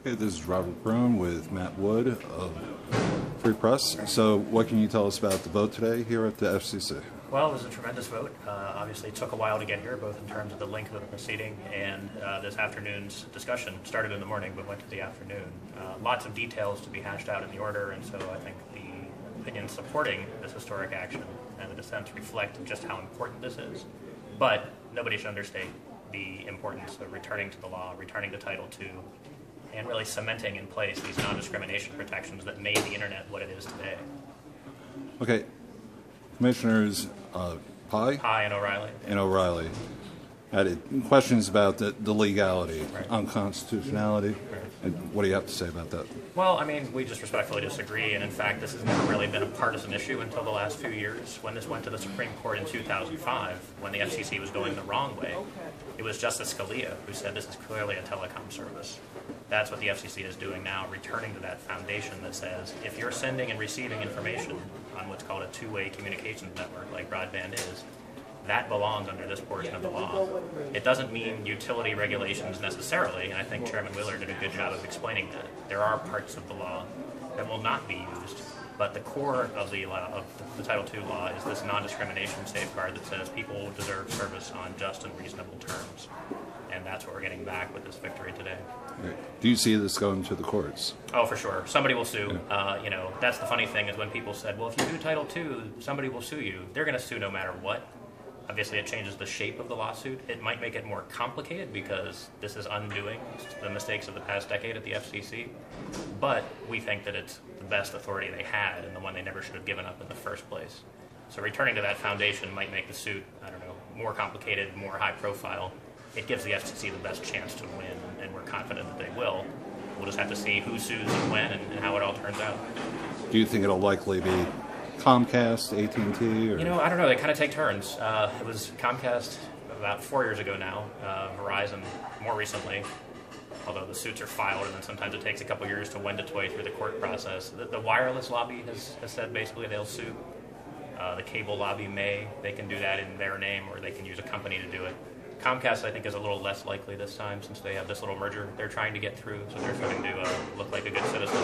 Hey, this is Robert Broom with Matt Wood of Free Press. So what can you tell us about the vote today here at the FCC? Well, it was a tremendous vote. Obviously, it took a while to get here, both in terms of the length of the proceeding and this afternoon's discussion. Started in the morning, but went to the afternoon. Lots of details to be hashed out in the order, and so I think the opinions supporting this historic action and the dissents reflect just how important this is. But nobody should understate the importance of returning to the law, returning to Title II, and really cementing in place these non-discrimination protections that made the internet what it is today. Okay, Commissioners Pai and O'Reilly. Had questions about the legality, Right. unconstitutionality. Right. And what do you have to say about that? Well, I mean, we just respectfully disagree, and in fact, this has never really been a partisan issue until the last few years. When this went to the Supreme Court in 2005, when the FCC was going the wrong way, it was Justice Scalia who said this is clearly a telecom service. That's what the FCC is doing now, returning to that foundation that says if you're sending and receiving information on what's called a two-way communications network like broadband is, that belongs under this portion of the law. It doesn't mean utility regulations necessarily, and I think Chairman Wheeler did a good job of explaining that. There are parts of the law that will not be used, but the core of the Title II law is this non-discrimination safeguard that says people deserve service on just and reasonable terms. And that's what we're getting back with this victory today. Do you see this going to the courts? Oh, for sure. Somebody will sue. Yeah. That's the funny thing is when people said, well, if you do Title II, somebody will sue you. They're going to sue no matter what. Obviously, it changes the shape of the lawsuit. It might make it more complicated because this is undoing the mistakes of the past decade at the FCC. But we think that it's the best authority they had and the one they never should have given up in the first place. So returning to that foundation might make the suit, more complicated, more high profile. It gives the FCC the best chance to win, and we're confident that they will. We'll just have to see who sues and when and how it all turns out. Do you think it'll likely be Comcast, AT&T? Or? I don't know. They kind of take turns. It was Comcast about 4 years ago now, Verizon more recently, although the suits are filed and then sometimes it takes a couple years to wend its way through the court process. The wireless lobby has said basically they'll sue. The cable lobby they can do that in their name or they can use a company to do it. Comcast, I think, is a little less likely this time since they have this little merger they're trying to get through, so they're trying to look like a good citizen.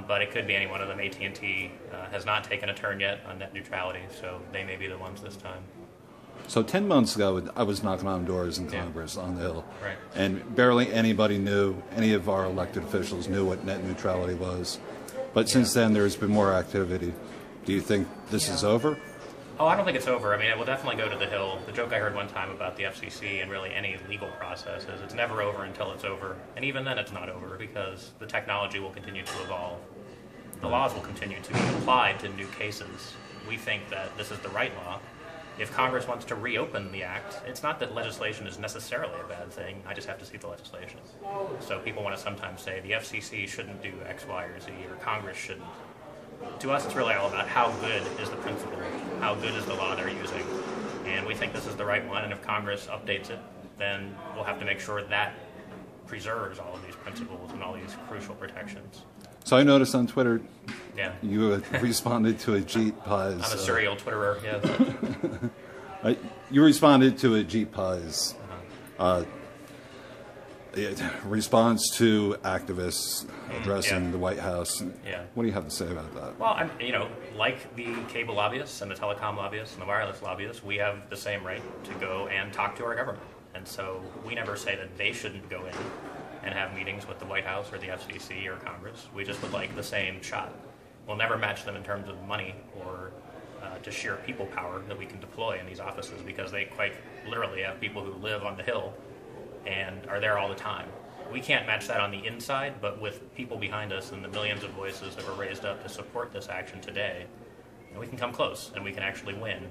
But it could be any one of them. AT&T has not taken a turn yet on net neutrality, so they may be the ones this time. So 10 months ago, I was knocking on doors in Congress on the Hill, right. And barely anybody knew, any of our elected officials knew what net neutrality was. But since then, there's been more activity. Do you think this is over? Oh, I don't think it's over. I mean, it will definitely go to the Hill. The joke I heard one time about the FCC and really any legal process is it's never over until it's over. And even then it's not over because the technology will continue to evolve. The laws will continue to be applied to new cases. We think that this is the right law. If Congress wants to reopen the act, it's not that legislation is necessarily a bad thing. I just have to see the legislation. So people want to sometimes say the FCC shouldn't do X, Y, or Z, or Congress shouldn't. To us, it's really all about how good is the principle, how good is the law they're using. And we think this is the right one, and if Congress updates it, then we'll have to make sure that preserves all of these principles and all these crucial protections. So I noticed on Twitter, you responded to Ajit Pai's... I'm a serial Twitterer, yes. You responded to Ajit Pai's response to activists addressing the White House. What do you have to say about that? Well, like the cable lobbyists and the telecom lobbyists and the wireless lobbyists, we have the same right to go and talk to our government. And so we never say that they shouldn't go in and have meetings with the White House or the FCC or Congress. We just would like the same shot. We'll never match them in terms of money or just sheer people power that we can deploy in these offices because they quite literally have people who live on the Hill and are there all the time. We can't match that on the inside, but with people behind us and the millions of voices that were raised up to support this action today, we can come close and we can actually win.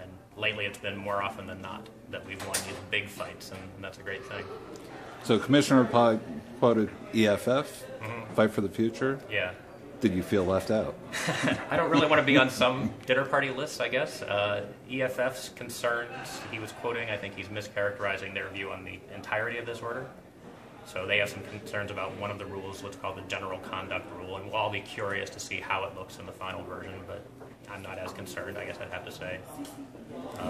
And lately it's been more often than not that we've won these big fights, and that's a great thing. So Commissioner Pai quoted EFF, Fight for the Future. Yeah. Did you feel left out? I don't really want to be on some dinner party list, I guess. EFF's concerns, he was quoting, I think he's mischaracterizing their view on the entirety of this order. So they have some concerns about one of the rules, what's called the general conduct rule, and we'll all be curious to see how it looks in the final version, but I'm not as concerned, I guess I'd have to say.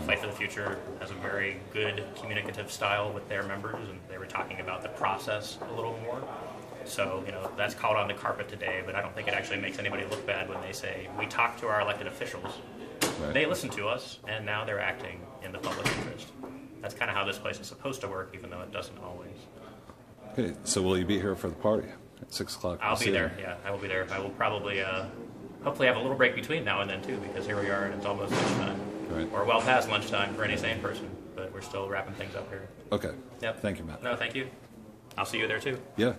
Fight for the Future has a very good communicative style with their members, and they were talking about the process a little more. So, that's called on the carpet today, but I don't think it actually makes anybody look bad when they say, we talk to our elected officials, Right. they listen to us, and now they're acting in the public interest. That's kind of how this place is supposed to work, even though it doesn't always. Okay, so will you be here for the party at 6 o'clock? I'll be there, yeah, I will be there. I will probably, hopefully have a little break between now and then, too, because here we are, and it's almost lunchtime. Right. Or well past lunchtime for any sane person, but we're still wrapping things up here. Okay. Yep. Thank you, Matt. No, thank you. I'll see you there, too. Yeah.